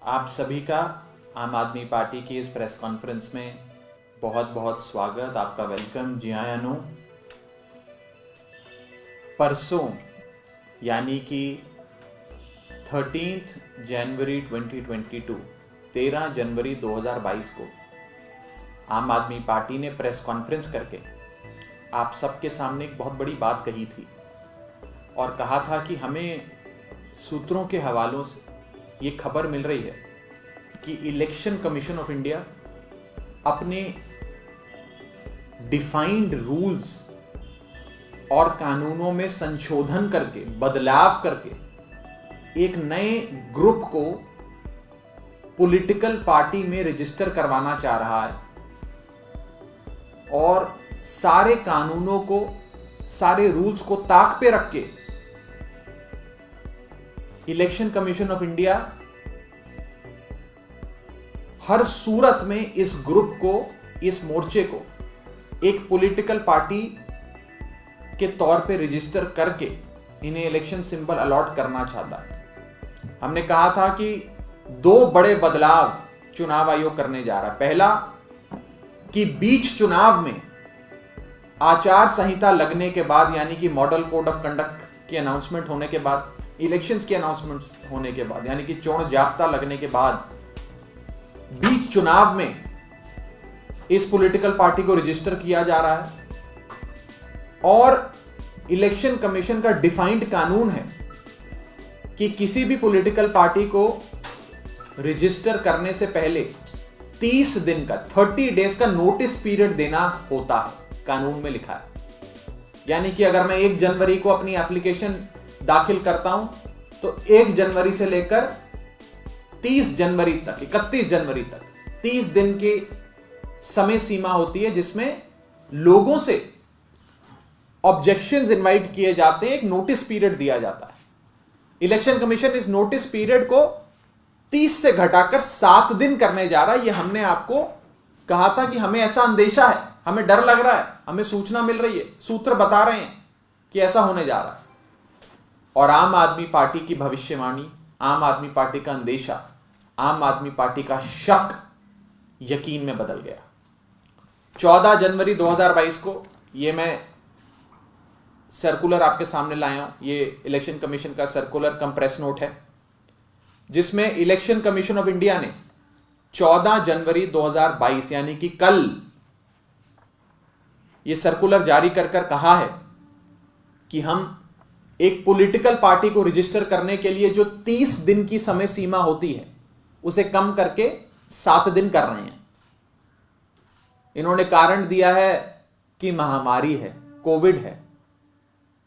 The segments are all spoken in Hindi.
आप सभी का आम आदमी पार्टी की इस प्रेस कॉन्फ्रेंस में बहुत बहुत स्वागत, आपका वेलकम। जी हाँ अनु, परसों यानी कि 13 जनवरी 2022 13 जनवरी 2022 को आम आदमी पार्टी ने प्रेस कॉन्फ्रेंस करके आप सबके सामने एक बहुत बड़ी बात कही थी और कहा था कि हमें सूत्रों के हवालों से ये खबर मिल रही है कि इलेक्शन कमीशन ऑफ इंडिया अपने डिफाइंड रूल्स और कानूनों में संशोधन करके, बदलाव करके एक नए ग्रुप को पॉलिटिकल पार्टी में रजिस्टर करवाना चाह रहा है और सारे कानूनों को, सारे रूल्स को ताक पे रख के इलेक्शन कमीशन ऑफ इंडिया हर सूरत में इस ग्रुप को, इस मोर्चे को एक पॉलिटिकल पार्टी के तौर पे रजिस्टर करके इन्हें इलेक्शन सिंबल अलॉट करना चाहता है। हमने कहा था कि दो बड़े बदलाव चुनाव आयोग करने जा रहा है। पहला कि बीच चुनाव में आचार संहिता लगने के बाद, यानी कि मॉडल कोड ऑफ कंडक्ट की अनाउंसमेंट होने के बाद, इलेक्शंस की अनाउंसमेंट होने के बाद, यानी कि चोण जाब्ता लगने के बाद बीच चुनाव में इस पॉलिटिकल पार्टी को रजिस्टर किया जा रहा है। और इलेक्शन कमीशन का डिफाइंड कानून है कि किसी भी पॉलिटिकल पार्टी को रजिस्टर करने से पहले 30 दिन का, 30 डेज का नोटिस पीरियड देना होता है, कानून में लिखा है। यानी कि अगर मैं 1 जनवरी को अपनी एप्लीकेशन दाखिल करता हूं तो 1 जनवरी से लेकर 30 जनवरी तक, 31 जनवरी तक 30 दिन की समय सीमा होती है जिसमें लोगों से ऑब्जेक्शंस इनवाइट किए जाते हैं, एक नोटिस पीरियड दिया जाता है। इलेक्शन कमीशन इस नोटिस पीरियड को 30 से घटाकर 7 दिन करने जा रहा है। यह हमने आपको कहा था कि हमें ऐसा अंदेशा है, हमें डर लग रहा है, हमें सूचना मिल रही है, सूत्र बता रहे हैं कि ऐसा होने जा रहा है। और आम आदमी पार्टी की भविष्यवाणी, आम आदमी पार्टी का अंदेशा, आम आदमी पार्टी का शक यकीन में बदल गया। 14 जनवरी 2022 को यह मैं सर्कुलर आपके सामने लाया हूं। यह इलेक्शन कमीशन का सर्कुलर कम प्रेस नोट है जिसमें इलेक्शन कमीशन ऑफ इंडिया ने 14 जनवरी 2022 यानी कि कल यह सर्कुलर जारी कर कहा है कि हम एक पॉलिटिकल पार्टी को रजिस्टर करने के लिए जो 30 दिन की समय सीमा होती है उसे कम करके 7 दिन कर रहे हैं। इन्होंने कारण दिया है कि महामारी है, कोविड है,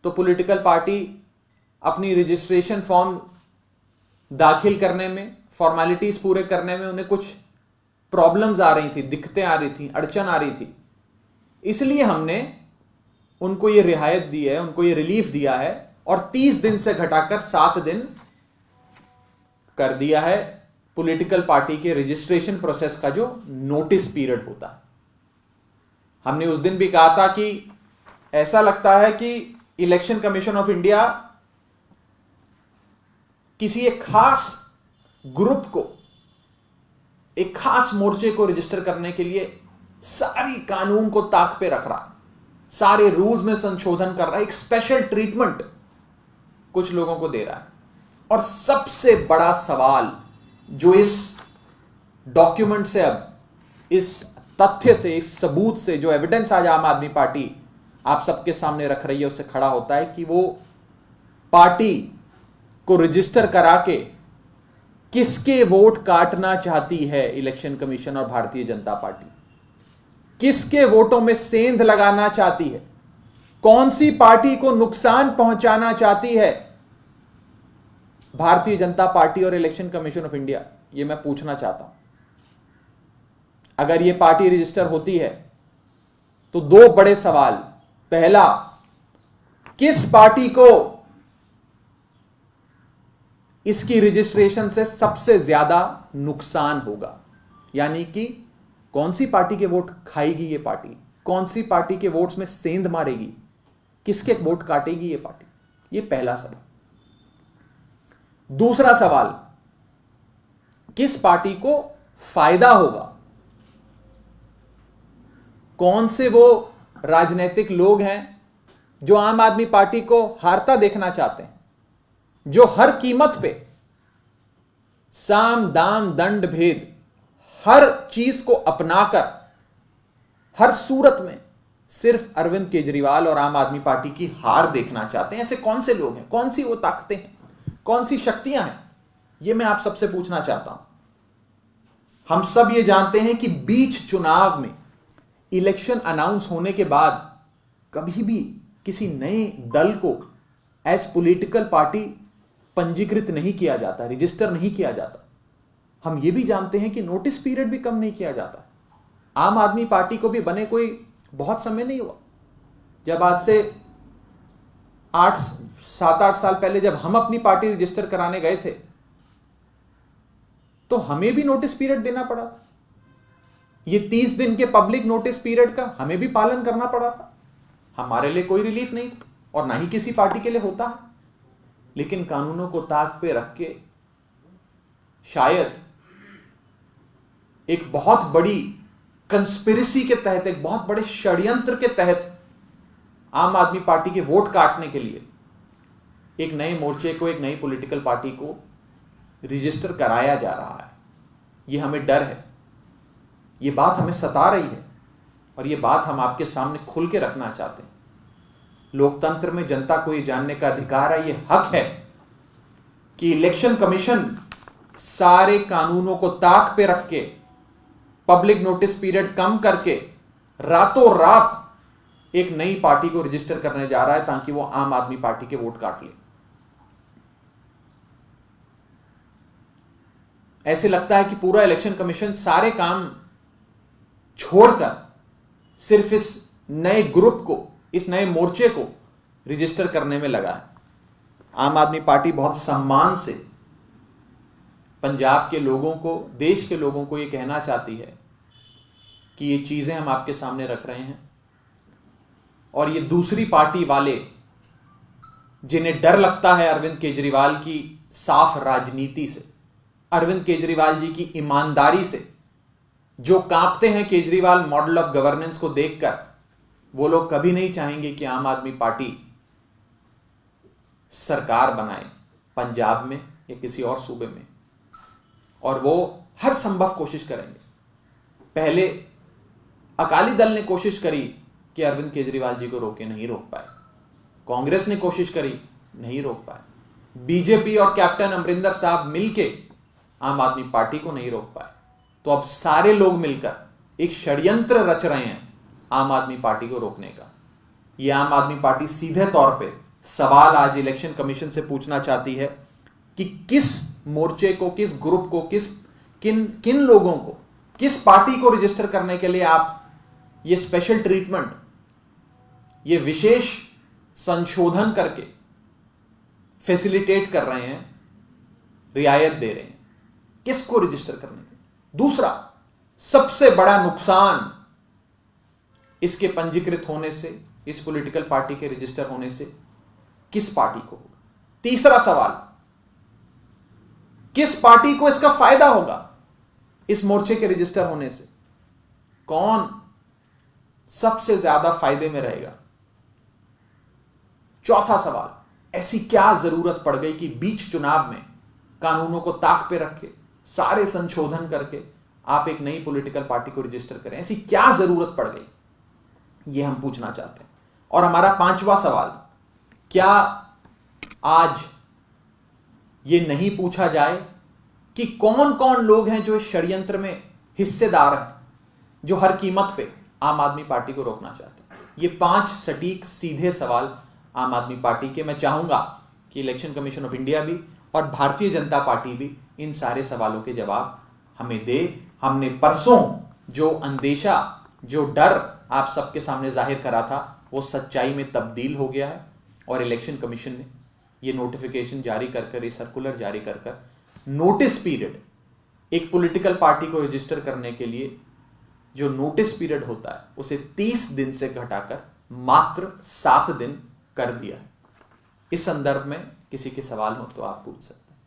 तो पॉलिटिकल पार्टी अपनी रजिस्ट्रेशन फॉर्म दाखिल करने में, फॉर्मेलिटीज पूरे करने में उन्हें कुछ प्रॉब्लम्स आ रही थी, दिक्कतें आ रही थी, अड़चन आ रही थी। इसलिए हमने उनको यह रियायत दी है, उनको यह रिलीफ दिया है और 30 दिन से घटाकर 7 दिन कर दिया है पॉलिटिकल पार्टी के रजिस्ट्रेशन प्रोसेस का जो नोटिस पीरियड होता है। हमने उस दिन भी कहा था कि ऐसा लगता है कि इलेक्शन कमीशन ऑफ इंडिया किसी एक खास ग्रुप को, एक खास मोर्चे को रजिस्टर करने के लिए सारी कानून को ताक पे रख रहा है, सारे रूल्स में संशोधन कर रहा है, एक स्पेशल ट्रीटमेंट कुछ लोगों को दे रहा है। और सबसे बड़ा सवाल जो इस डॉक्यूमेंट से, अब इस तथ्य से, इस सबूत से, जो एविडेंस आज आम आदमी पार्टी आप सबके सामने रख रही है, उससे खड़ा होता है कि वो पार्टी को रजिस्टर करा के किसके वोट काटना चाहती है इलेक्शन कमीशन और भारतीय जनता पार्टी, किसके वोटों में सेंध लगाना चाहती है, कौन सी पार्टी को नुकसान पहुंचाना चाहती है भारतीय जनता पार्टी और इलेक्शन कमीशन ऑफ इंडिया। यह मैं पूछना चाहता हूं। अगर यह पार्टी रजिस्टर होती है तो दो बड़े सवाल। पहला, किस पार्टी को इसकी रजिस्ट्रेशन से सबसे ज्यादा नुकसान होगा, यानी कि कौन सी पार्टी के वोट खाएगी यह पार्टी, कौन सी पार्टी के वोट्स में सेंध मारेगी, किसके वोट काटेगी यह पार्टी। यह पहला सवाल। दूसरा सवाल, किस पार्टी को फायदा होगा, कौन से वो राजनीतिक लोग हैं जो आम आदमी पार्टी को हारता देखना चाहते हैं, जो हर कीमत पे साम दाम दंड भेद हर चीज को अपनाकर हर सूरत में सिर्फ अरविंद केजरीवाल और आम आदमी पार्टी की हार देखना चाहते हैं। ऐसे कौन से लोग हैं, कौन सी वो ताकतें हैं, कौन सी शक्तियां हैं, ये मैं आप सबसे पूछना चाहता हूं। हम सब ये जानते हैं कि बीच चुनाव में इलेक्शन अनाउंस होने के बाद कभी भी किसी नए दल को एज पॉलिटिकल पार्टी पंजीकृत नहीं किया जाता, रजिस्टर नहीं किया जाता। हम ये भी जानते हैं कि नोटिस पीरियड भी कम नहीं किया जाता। आम आदमी पार्टी को भी बने कोई बहुत समय नहीं हुआ। जब आज से 7-8 साल पहले जब हम अपनी पार्टी रजिस्टर कराने गए थे तो हमें भी नोटिस पीरियड देना पड़ा था। ये 30 दिन के पब्लिक नोटिस पीरियड का हमें भी पालन करना पड़ा था। हमारे लिए कोई रिलीफ नहीं था और ना ही किसी पार्टी के लिए होता है। लेकिन कानूनों को ताक पे रख के शायद एक बहुत बड़ी कंस्पिरेसी के तहत, एक बहुत बड़े षड्यंत्र के तहत आम आदमी पार्टी के वोट काटने के लिए एक नए मोर्चे को, एक नई पॉलिटिकल पार्टी को रजिस्टर कराया जा रहा है। यह हमें डर है, यह बात हमें सता रही है और यह बात हम आपके सामने खुल के रखना चाहते हैं। लोकतंत्र में जनता को यह जानने का अधिकार है, यह हक है कि इलेक्शन कमीशन सारे कानूनों को ताक पे रख के पब्लिक नोटिस पीरियड कम करके रातों रात एक नई पार्टी को रजिस्टर करने जा रहा है ताकि वो आम आदमी पार्टी के वोट काट ले। ऐसे लगता है कि पूरा इलेक्शन कमीशन सारे काम छोड़कर सिर्फ इस नए ग्रुप को, इस नए मोर्चे को रजिस्टर करने में लगा है। आम आदमी पार्टी बहुत सम्मान से पंजाब के लोगों को, देश के लोगों को यह कहना चाहती है कि ये चीजें हम आपके सामने रख रहे हैं और ये दूसरी पार्टी वाले जिन्हें डर लगता है अरविंद केजरीवाल की साफ राजनीति से, अरविंद केजरीवाल जी की ईमानदारी से, जो कांपते हैं केजरीवाल मॉडल ऑफ गवर्नेंस को देखकर, वो लोग कभी नहीं चाहेंगे कि आम आदमी पार्टी सरकार बनाए पंजाब में या किसी और सूबे में, और वो हर संभव कोशिश करेंगे। पहले अकाली दल ने कोशिश करी कि अरविंद केजरीवाल जी को रोके, नहीं रोक पाए। कांग्रेस ने कोशिश करी, नहीं रोक पाए। बीजेपी और कैप्टन अमरिंदर साहब मिलके आम आदमी पार्टी को नहीं रोक पाए। तो अब सारे लोग मिलकर एक षड्यंत्र रच रहे हैं आम आदमी पार्टी को रोकने का। यह आम आदमी पार्टी सीधे तौर पे सवाल आज इलेक्शन कमीशन से पूछना चाहती है कि किस मोर्चे को, किस ग्रुप को, किन लोगों को, किस पार्टी को रजिस्टर करने के लिए आप ये स्पेशल ट्रीटमेंट, ये विशेष संशोधन करके फैसिलिटेट कर रहे हैं, रियायत दे रहे हैं, किसको रजिस्टर करने के। दूसरा सबसे बड़ा नुकसान इसके पंजीकृत होने से, इस पॉलिटिकल पार्टी के रजिस्टर होने से किस पार्टी को होगा। तीसरा सवाल, किस पार्टी को इसका फायदा होगा इस मोर्चे के रजिस्टर होने से, कौन सबसे ज्यादा फायदे में रहेगा। चौथा सवाल, ऐसी क्या जरूरत पड़ गई कि बीच चुनाव में कानूनों को ताक पे रखे, सारे संशोधन करके आप एक नई पॉलिटिकल पार्टी को रजिस्टर करें, ऐसी क्या जरूरत पड़ गई, यह हम पूछना चाहते हैं। और हमारा पांचवा सवाल, क्या आज यह नहीं पूछा जाए कि कौन कौन लोग हैं जो इस षड्यंत्र में हिस्सेदार हैं, जो हर कीमत पे आम आदमी पार्टी को रोकना चाहते हैं। ये 5 सटीक सीधे सवाल आम आदमी पार्टी के, मैं चाहूंगा कि इलेक्शन कमीशन ऑफ इंडिया भी और भारतीय जनता पार्टी भी इन सारे सवालों के जवाब हमें दे। हमने परसों जो अंदेशा, जो डर आप सबके सामने जाहिर करा था, वो सच्चाई में तब्दील हो गया है और इलेक्शन कमीशन ने ये नोटिफिकेशन जारी कर, ये सर्कुलर जारी कर नोटिस पीरियड, एक पॉलिटिकल पार्टी को रजिस्टर करने के लिए जो नोटिस पीरियड होता है उसे 30 दिन से घटाकर मात्र 7 दिन कर दिया है। इस संदर्भ में किसी के सवाल हो तो आप पूछ सकते हैं।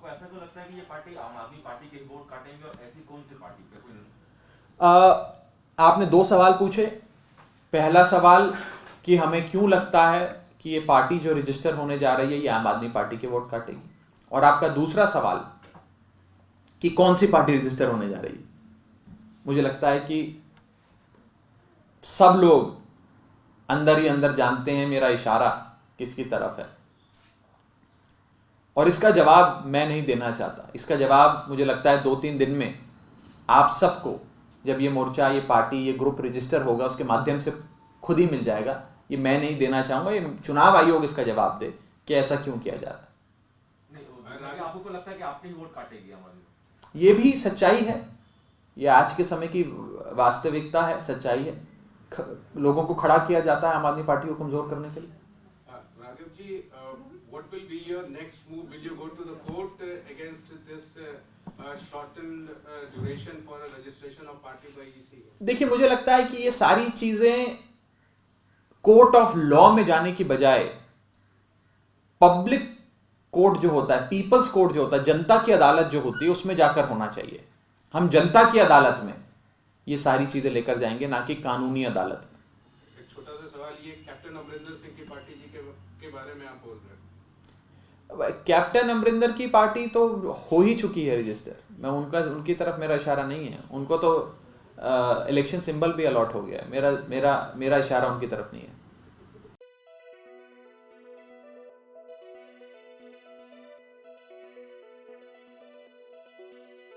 आपको ऐसा क्यों लगता है कि ये पार्टी आम आदमी पार्टी के वोट काटेंगे और ऐसी कौन सी पार्टी पे कोई? आपने दो सवाल पूछे। पहला सवाल कि हमें क्यों लगता है कि ये पार्टी जो रजिस्टर होने जा रही है ये आम आदमी पार्टी के वोट काटेगी, और आपका दूसरा सवाल कि कौन सी पार्टी रजिस्टर होने जा रही है। मुझे लगता है कि सब लोग अंदर ही अंदर जानते हैं मेरा इशारा किसकी तरफ है, और इसका जवाब मैं नहीं देना चाहता। इसका जवाब मुझे लगता है 2-3 दिन में आप सबको, जब ये मोर्चा, ये पार्टी, ये ग्रुप रजिस्टर होगा उसके माध्यम से खुद ही मिल जाएगा। ये मैं नहीं देना चाहूंगा, ये चुनाव आयोग इसका जवाब दे कि ऐसा क्यों किया जा रहा है। नहीं, आपको लगता है कि आपके ही वोट काटेगी हमारी? ये भी सच्चाई है, ये आज के समय की वास्तविकता है, सच्चाई है। लोगों को खड़ा किया जाता है आम आदमी पार्टी को कमजोर करने के लिए। Raghav ji, what will be your next move? Will you go to the court against this shortened duration for a registration of party by EC? देखिए, मुझे लगता है कि ये सारी चीजें कोर्ट ऑफ लॉ में जाने की बजाय पब्लिक कोर्ट जो होता है, पीपल्स कोर्ट जो होता है, जनता की अदालत जो होती है, उसमें जाकर होना चाहिए। हम जनता की अदालत में ये सारी चीजें लेकर जाएंगे, ना कि कानूनी अदालत में। एक छोटा सा सवाल, ये कैप्टन अमरिंदर सिंह की पार्टी जी के बारे में आप बोल रहे हैं। कैप्टन अमरिंदर की पार्टी तो हो ही चुकी है रजिस्टर। मैं उनकी तरफ मेरा इशारा नहीं है। उनको तो इलेक्शन सिंबल भी अलॉट हो गया है। मेरा इशारा उनकी तरफ नहीं है।